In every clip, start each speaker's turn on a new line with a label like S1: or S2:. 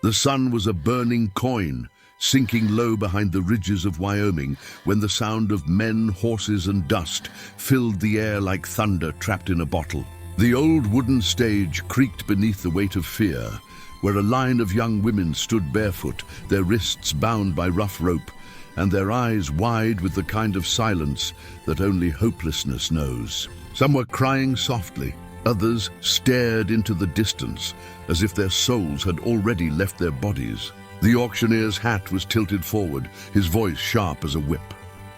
S1: The sun was a burning coin, sinking low behind the ridges of Wyoming when the sound of men, horses, and dust filled the air like thunder trapped in a bottle. The old wooden stage creaked beneath the weight of fear, where a line of young women stood barefoot, their wrists bound by rough rope, and their eyes wide with the kind of silence that only hopelessness knows. Some were crying softly, others stared into the distance, as if their souls had already left their bodies. The auctioneer's hat was tilted forward, his voice sharp as a whip.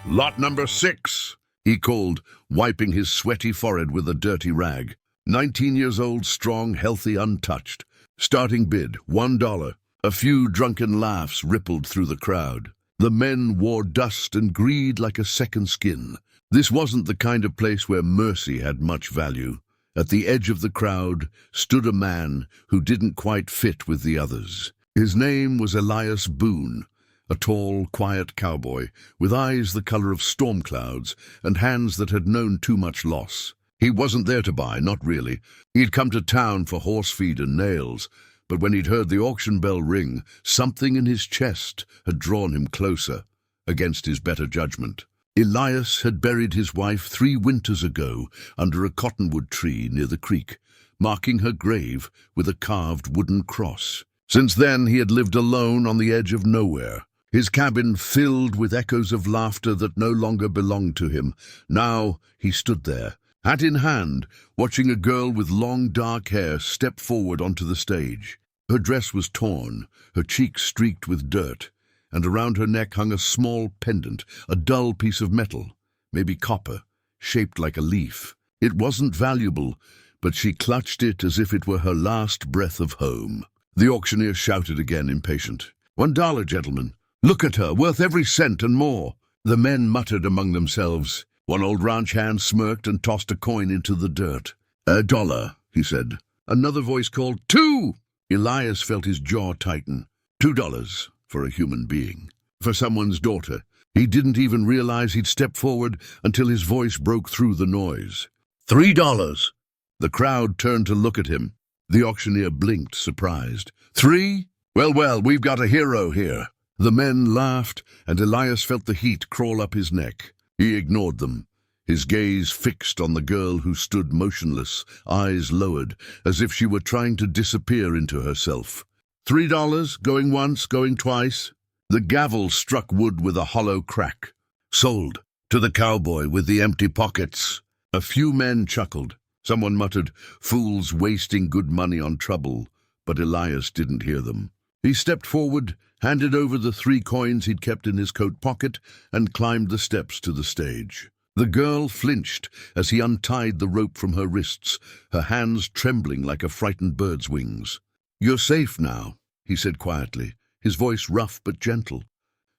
S1: "Lot number 6, he called, wiping his sweaty forehead with a dirty rag. 19 years old, strong, healthy, untouched. Starting bid, $1. A few drunken laughs rippled through the crowd. The men wore dust and greed like a second skin. This wasn't the kind of place where mercy had much value. At the edge of the crowd stood a man who didn't quite fit with the others. His name was Elias Boone, a tall, quiet cowboy with eyes the color of storm clouds and hands that had known too much loss. He wasn't there to buy, not really. He'd come to town for horse feed and nails, but when he'd heard the auction bell ring, something in his chest had drawn him closer, against his better judgment. Elias had buried his wife 3 winters ago under a cottonwood tree near the creek, marking her grave with a carved wooden cross. Since then, he had lived alone on the edge of nowhere, his cabin filled with echoes of laughter that no longer belonged to him. Now he stood there, hat in hand, watching a girl with long dark hair step forward onto the stage. Her dress was torn, her cheeks streaked with dirt, and around her neck hung a small pendant, a dull piece of metal, maybe copper, shaped like a leaf. It wasn't valuable, but she clutched it as if it were her last breath of home. The auctioneer shouted again, impatient. $1, gentlemen. Look at her, worth every cent and more." The men muttered among themselves. One old ranch hand smirked and tossed a coin into the dirt. $1, he said. Another voice called, $2! Elias felt his jaw tighten. $2 for a human being. For someone's daughter. He didn't even realize he'd stepped forward until his voice broke through the noise. $3. The crowd turned to look at him. The auctioneer blinked, surprised. 3? Well, we've got a hero here. The men laughed, and Elias felt the heat crawl up his neck. He ignored them, his gaze fixed on the girl who stood motionless, eyes lowered, as if she were trying to disappear into herself. $3, going once, going twice. The gavel struck wood with a hollow crack. Sold to the cowboy with the empty pockets. A few men chuckled. Someone muttered, "Fools wasting good money on trouble," but Elias didn't hear them. He stepped forward, handed over the 3 coins he'd kept in his coat pocket, and climbed the steps to the stage. The girl flinched as he untied the rope from her wrists, her hands trembling like a frightened bird's wings. "You're safe now," he said quietly, his voice rough but gentle.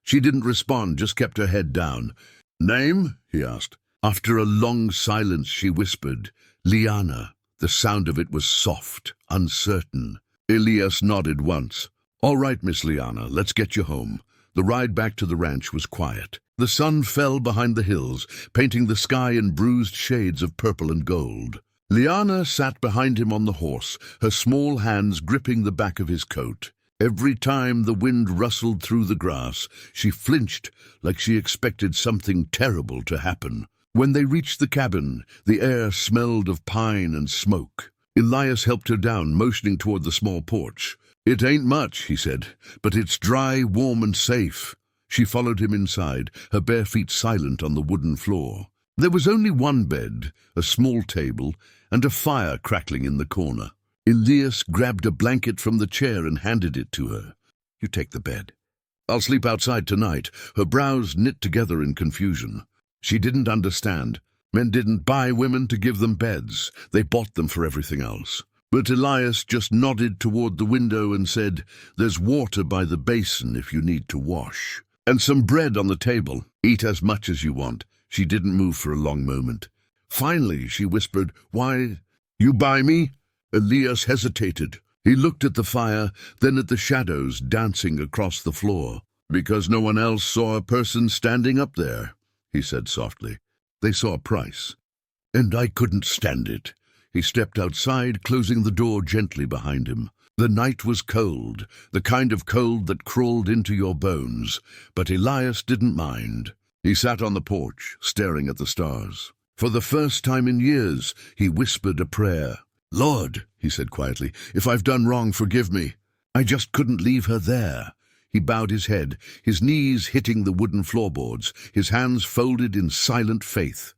S1: She didn't respond, just kept her head down. "Name?" he asked. After a long silence, she whispered, "Liana." The sound of it was soft, uncertain. Elias nodded once. "All right, Miss Liana, let's get you home." The ride back to the ranch was quiet. The sun fell behind the hills, painting the sky in bruised shades of purple and gold. Liana sat behind him on the horse, her small hands gripping the back of his coat. Every time the wind rustled through the grass, she flinched like she expected something terrible to happen. When they reached the cabin, the air smelled of pine and smoke. Elias helped her down, motioning toward the small porch. "It ain't much," he said, "but it's dry, warm, and safe." She followed him inside, her bare feet silent on the wooden floor. There was only one bed, a small table, and a fire crackling in the corner. Elias grabbed a blanket from the chair and handed it to her. "You take the bed. I'll sleep outside tonight." Her brows knit together in confusion. She didn't understand. Men didn't buy women to give them beds. They bought them for everything else. But Elias just nodded toward the window and said, "There's water by the basin if you need to wash. And some bread on the table. Eat as much as you want." She didn't move for a long moment. Finally, she whispered, "Why, you buy me?" Elias hesitated. He looked at the fire, then at the shadows dancing across the floor. "Because no one else saw a person standing up there," he said softly. "They saw a price. And I couldn't stand it." He stepped outside, closing the door gently behind him. The night was cold, the kind of cold that crawled into your bones, but Elias didn't mind. He sat on the porch, staring at the stars. For the first time in years, he whispered a prayer. "Lord," he said quietly, "if I've done wrong, forgive me. I just couldn't leave her there." He bowed his head, his knees hitting the wooden floorboards, his hands folded in silent faith.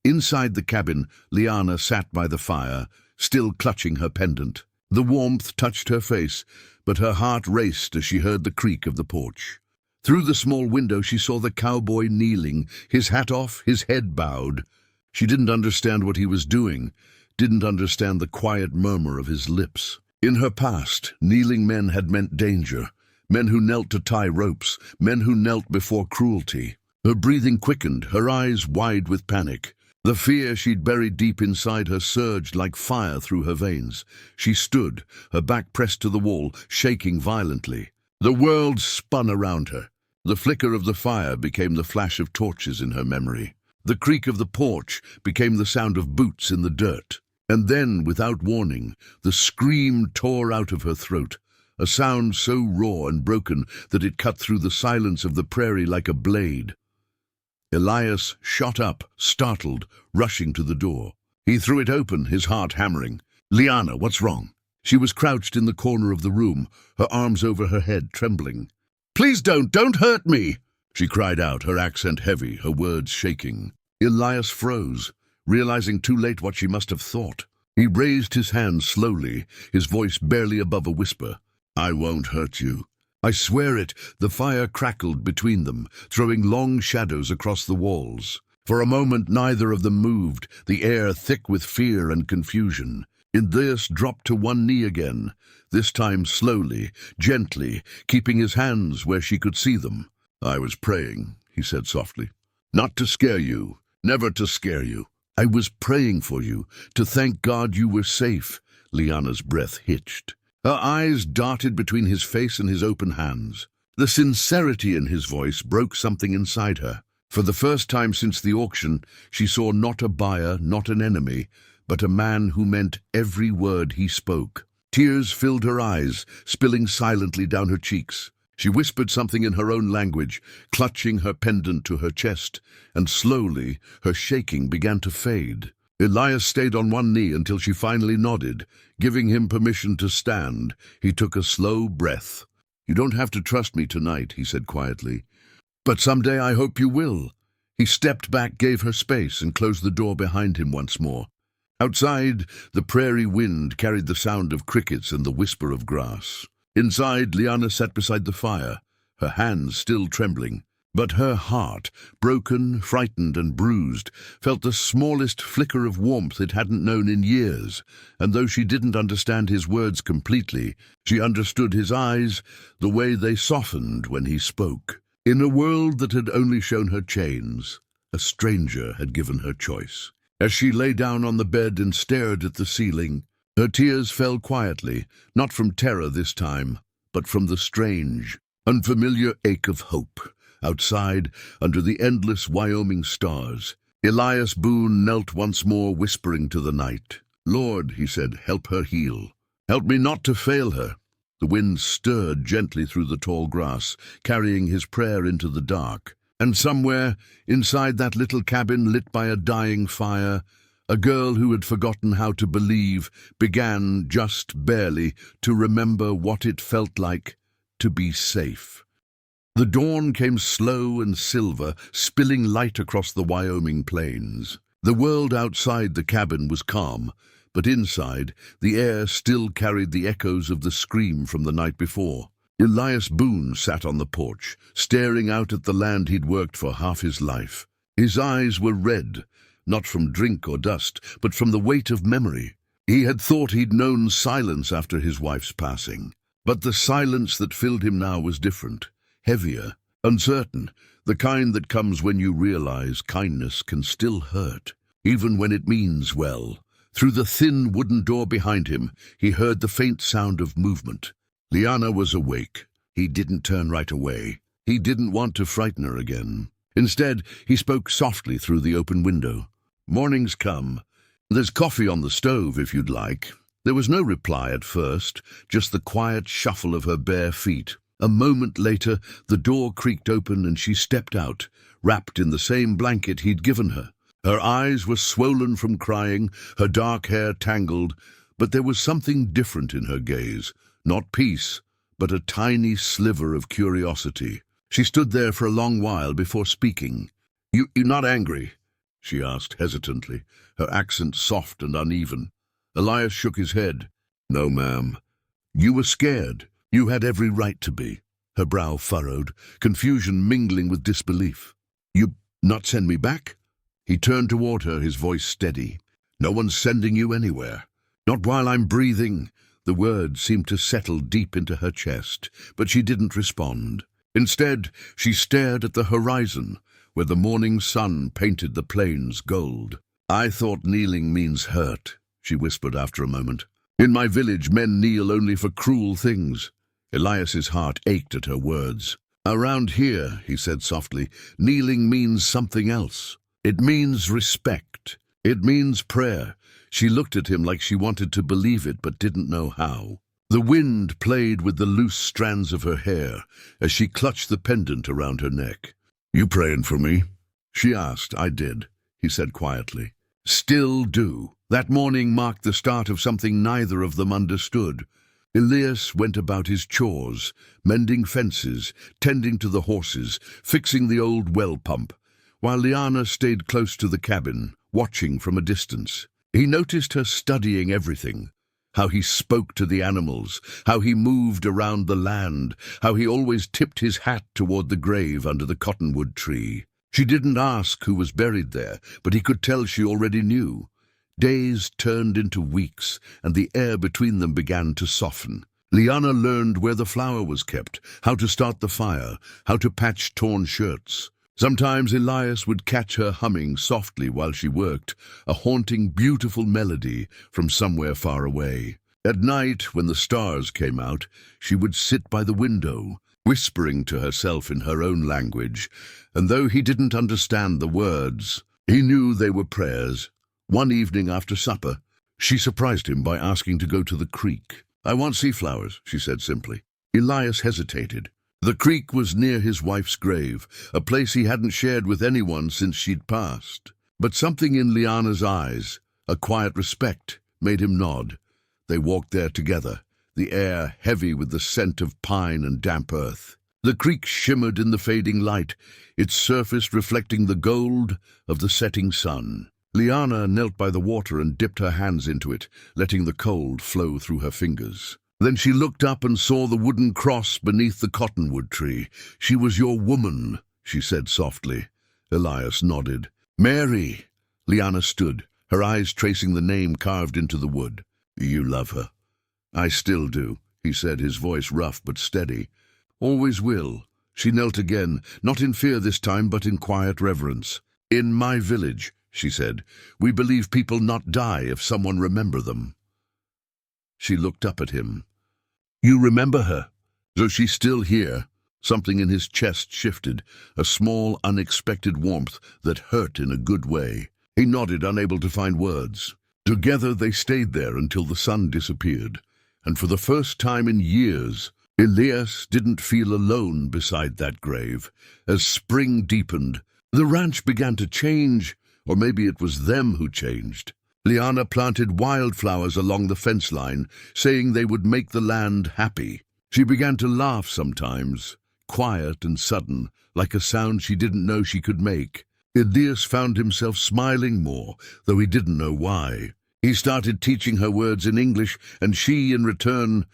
S1: Inside the cabin, Liana sat by the fire, still clutching her pendant. The warmth touched her face, but her heart raced as she heard the creak of the porch. Through the small window she saw the cowboy kneeling, his hat off, his head bowed. She didn't understand what he was doing, didn't understand the quiet murmur of his lips. In her past, kneeling men had meant danger, men who knelt to tie ropes, men who knelt before cruelty. Her breathing quickened, her eyes wide with panic. The fear she'd buried deep inside her surged like fire through her veins. She stood, her back pressed to the wall, shaking violently. The world spun around her. The flicker of the fire became the flash of torches in her memory. The creak of the porch became the sound of boots in the dirt. And then, without warning, the scream tore out of her throat, a sound so raw and broken that it cut through the silence of the prairie like a blade. Elias shot up, startled, rushing to the door. He threw it open, his heart hammering. "Liana, what's wrong?" She was crouched in the corner of the room, her arms over her head, trembling. "Please don't hurt me!" she cried out, her accent heavy, her words shaking. Elias froze, realizing too late what she must have thought. He raised his hand slowly, his voice barely above a whisper. "I won't hurt you. I swear it." The fire crackled between them, throwing long shadows across the walls. For a moment neither of them moved, the air thick with fear and confusion. Elias dropped to one knee again, this time slowly, gently, keeping his hands where she could see them. "I was praying," he said softly. "Not to scare you, never to scare you. I was praying for you, to thank God you were safe." Liana's breath hitched. Her eyes darted between his face and his open hands. The sincerity in his voice broke something inside her. For the first time since the auction, she saw not a buyer, not an enemy, but a man who meant every word he spoke. Tears filled her eyes, spilling silently down her cheeks. She whispered something in her own language, clutching her pendant to her chest, and slowly her shaking began to fade. Elias stayed on one knee until she finally nodded, giving him permission to stand. He took a slow breath. "You don't have to trust me tonight," he said quietly. "But someday I hope you will." He stepped back, gave her space, and closed the door behind him once more. Outside, the prairie wind carried the sound of crickets and the whisper of grass. Inside, Liana sat beside the fire, her hands still trembling. But her heart, broken, frightened, and bruised, felt the smallest flicker of warmth it hadn't known in years, and though she didn't understand his words completely, she understood his eyes, the way they softened when he spoke. In a world that had only shown her chains, a stranger had given her choice. As she lay down on the bed and stared at the ceiling, her tears fell quietly, not from terror this time, but from the strange, unfamiliar ache of hope. Outside, under the endless Wyoming stars, Elias Boone knelt once more, whispering to the night. "Lord," he said, "help her heal. Help me not to fail her." The wind stirred gently through the tall grass, carrying his prayer into the dark. And somewhere, inside that little cabin lit by a dying fire, a girl who had forgotten how to believe began, just barely, to remember what it felt like to be safe. The dawn came slow and silver, spilling light across the Wyoming plains. The world outside the cabin was calm, but inside, the air still carried the echoes of the scream from the night before. Elias Boone sat on the porch, staring out at the land he'd worked for half his life. His eyes were red, not from drink or dust, but from the weight of memory. He had thought he'd known silence after his wife's passing, but the silence that filled him now was different. Heavier, uncertain, the kind that comes when you realize kindness can still hurt, even when it means well. Through the thin wooden door behind him, he heard the faint sound of movement. Liana was awake. He didn't turn right away. He didn't want to frighten her again. Instead, he spoke softly through the open window. "Morning's come. There's coffee on the stove if you'd like." There was no reply at first, just the quiet shuffle of her bare feet. A moment later, the door creaked open and she stepped out, wrapped in the same blanket he'd given her. Her eyes were swollen from crying, her dark hair tangled, but there was something different in her gaze. Not peace, but a tiny sliver of curiosity. She stood there for a long while before speaking. You're not angry?" she asked hesitantly, her accent soft and uneven. Elias shook his head. "No, ma'am. You were scared. You had every right to be." Her brow furrowed, confusion mingling with disbelief. "You not send me back?" He turned toward her, his voice steady. "No one's sending you anywhere. Not while I'm breathing." The words seemed to settle deep into her chest, but she didn't respond. Instead, she stared at the horizon, where the morning sun painted the plains gold. "I thought kneeling means hurt," she whispered after a moment. "In my village, men kneel only for cruel things." Elias's heart ached at her words. "Around here," he said softly, "kneeling means something else. It means respect. It means prayer." She looked at him like she wanted to believe it but didn't know how. The wind played with the loose strands of her hair as she clutched the pendant around her neck. "You praying for me?" she asked. "I did," he said quietly. "Still do." That morning marked the start of something neither of them understood. Elias went about his chores, mending fences, tending to the horses, fixing the old well pump, while Liana stayed close to the cabin, watching from a distance. He noticed her studying everything. How he spoke to the animals, how he moved around the land, how he always tipped his hat toward the grave under the cottonwood tree. She didn't ask who was buried there, but he could tell she already knew. Days turned into weeks, and the air between them began to soften. Liana learned where the flour was kept, how to start the fire, how to patch torn shirts. Sometimes Elias would catch her humming softly while she worked, a haunting, beautiful melody from somewhere far away. At night, when the stars came out, she would sit by the window, whispering to herself in her own language, and though he didn't understand the words, he knew they were prayers. One evening after supper, she surprised him by asking to go to the creek. "I want sea flowers," she said simply. Elias hesitated. The creek was near his wife's grave, a place he hadn't shared with anyone since she'd passed. But something in Liana's eyes, a quiet respect, made him nod. They walked there together, the air heavy with the scent of pine and damp earth. The creek shimmered in the fading light, its surface reflecting the gold of the setting sun. Liana knelt by the water and dipped her hands into it, letting the cold flow through her fingers. Then she looked up and saw the wooden cross beneath the cottonwood tree. "She was your woman," she said softly. Elias nodded. "Mary." Liana stood, her eyes tracing the name carved into the wood. "You love her." "I still do," he said, his voice rough but steady. "Always will." She knelt again, not in fear this time, but in quiet reverence. "In my village," she said, "we believe people not die if someone remember them." She looked up at him. "You remember her? So she's still here?" Something in his chest shifted, a small, unexpected warmth that hurt in a good way. He nodded, unable to find words. Together they stayed there until the sun disappeared, and for the first time in years, Elias didn't feel alone beside that grave. As spring deepened, the ranch began to change, or maybe it was them who changed. Liana planted wildflowers along the fence line, saying they would make the land happy. She began to laugh sometimes, quiet and sudden, like a sound she didn't know she could make. Elias found himself smiling more, though he didn't know why. He started teaching her words in English, and she, in return,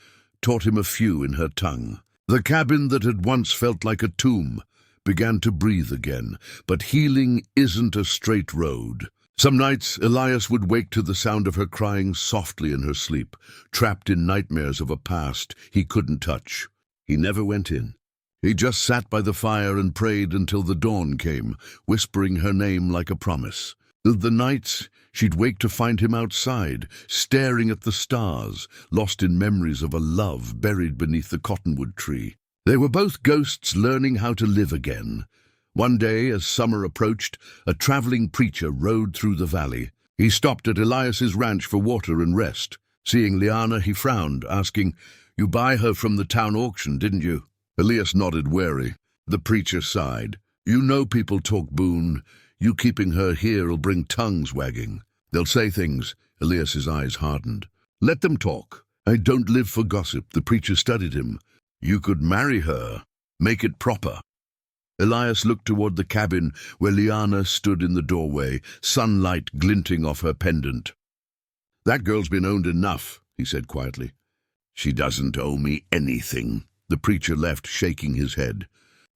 S1: taught him a few in her tongue. The cabin that had once felt like a tomb began to breathe again, but healing isn't a straight road. Some nights Elias would wake to the sound of her crying softly in her sleep, trapped in nightmares of a past he couldn't touch. He never went in. He just sat by the fire and prayed until the dawn came, whispering her name like a promise. The nights she'd wake to find him outside, staring at the stars, lost in memories of a love buried beneath the cottonwood tree. They were both ghosts learning how to live again. One day, as summer approached, a traveling preacher rode through the valley. He stopped at Elias's ranch for water and rest. Seeing Liana, he frowned, asking, "You buy her from the town auction, didn't you?" Elias nodded wary. The preacher sighed. "You know people talk boon. You keeping her here'll bring tongues wagging. They'll say things." Elias's eyes hardened. "Let them talk. I don't live for gossip." The preacher studied him. "You could marry her. Make it proper." Elias looked toward the cabin where Liana stood in the doorway, sunlight glinting off her pendant. "That girl's been owned enough," he said quietly. "She doesn't owe me anything." The preacher left, shaking his head.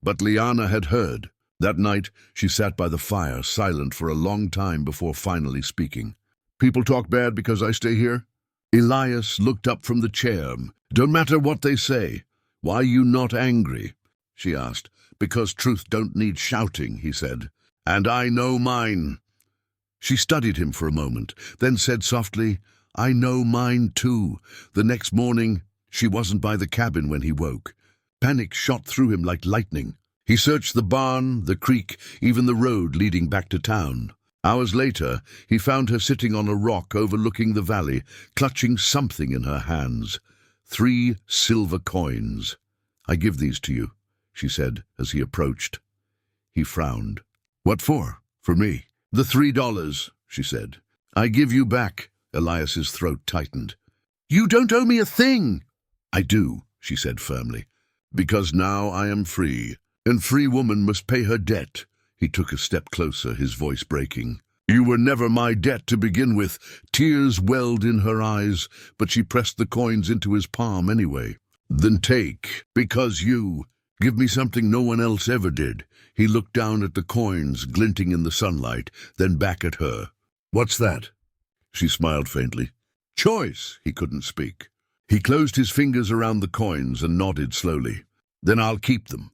S1: But Liana had heard. That night, she sat by the fire, silent for a long time before finally speaking. "People talk bad because I stay here?" Elias looked up from the chair. "Don't matter what they say. Why you not angry?" she asked. "Because truth don't need shouting," he said. "And I know mine." She studied him for a moment, then said softly, "I know mine too." The next morning, she wasn't by the cabin when he woke. Panic shot through him like lightning. He searched the barn, the creek, even the road leading back to town. Hours later, he found her sitting on a rock overlooking the valley, clutching something in her hands. 3 silver coins. "I give these to you," she said as he approached. He frowned. "What for?" "For me." "The $3, she said. "I give you back." Elias's throat tightened. "You don't owe me a thing." "I do," she said firmly, "because now I am free, and free woman must pay her debt." He took a step closer, his voice breaking. "You were never my debt to begin with." Tears welled in her eyes, but she pressed the coins into his palm anyway. "Then take, because you give me something no one else ever did." He looked down at the coins glinting in the sunlight, then back at her. "What's that?" She smiled faintly. "Choice." He couldn't speak. He closed his fingers around the coins and nodded slowly. "Then I'll keep them.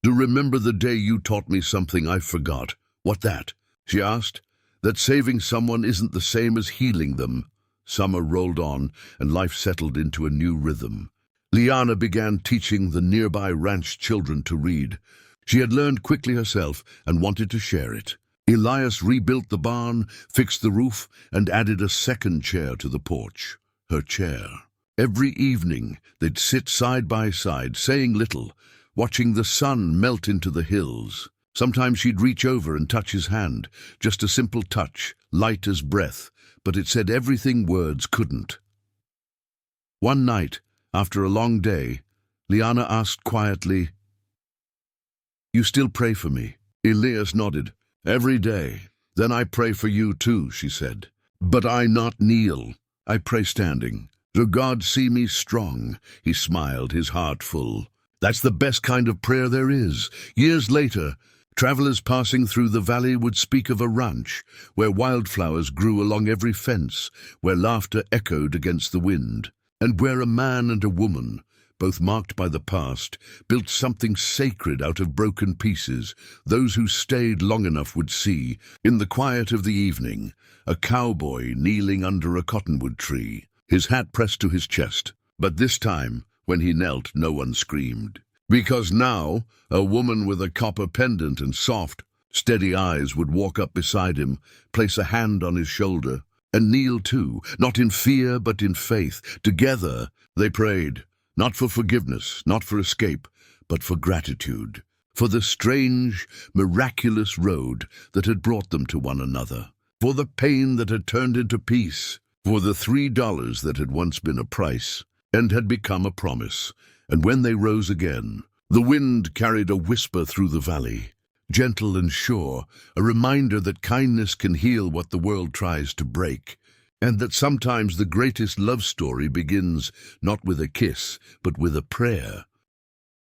S1: To remember the day you taught me something I forgot." "What that?" she asked. "That saving someone isn't the same as healing them." Summer rolled on, and life settled into a new rhythm. Liana began teaching the nearby ranch children to read. She had learned quickly herself and wanted to share it. Elias rebuilt the barn, fixed the roof, and added a second chair to the porch. Her chair. Every evening they'd sit side by side, saying little, watching the sun melt into the hills. Sometimes she'd reach over and touch his hand, just a simple touch, light as breath, but it said everything words couldn't. One night, after a long day, Liana asked quietly, "You still pray for me?" Elias nodded. "Every day." "Then I pray for you too," she said. "But I not kneel. I pray standing. Do God see me strong?" He smiled, his heart full. "That's the best kind of prayer there is." Years later, travelers passing through the valley would speak of a ranch where wildflowers grew along every fence, where laughter echoed against the wind, and where a man and a woman, both marked by the past, built something sacred out of broken pieces. Those who stayed long enough would see, in the quiet of the evening, a cowboy kneeling under a cottonwood tree, his hat pressed to his chest. But this time, when he knelt, no one screamed. Because now, a woman with a copper pendant and soft, steady eyes would walk up beside him, place a hand on his shoulder, and kneel too, not in fear but in faith. Together they prayed. Not for forgiveness, not for escape, but for gratitude, for the strange, miraculous road that had brought them to one another, for the pain that had turned into peace, for the $3 that had once been a price and had become a promise. And when they rose again, the wind carried a whisper through the valley, gentle and sure, a reminder that kindness can heal what the world tries to break, and that sometimes the greatest love story begins not with a kiss, but with a prayer.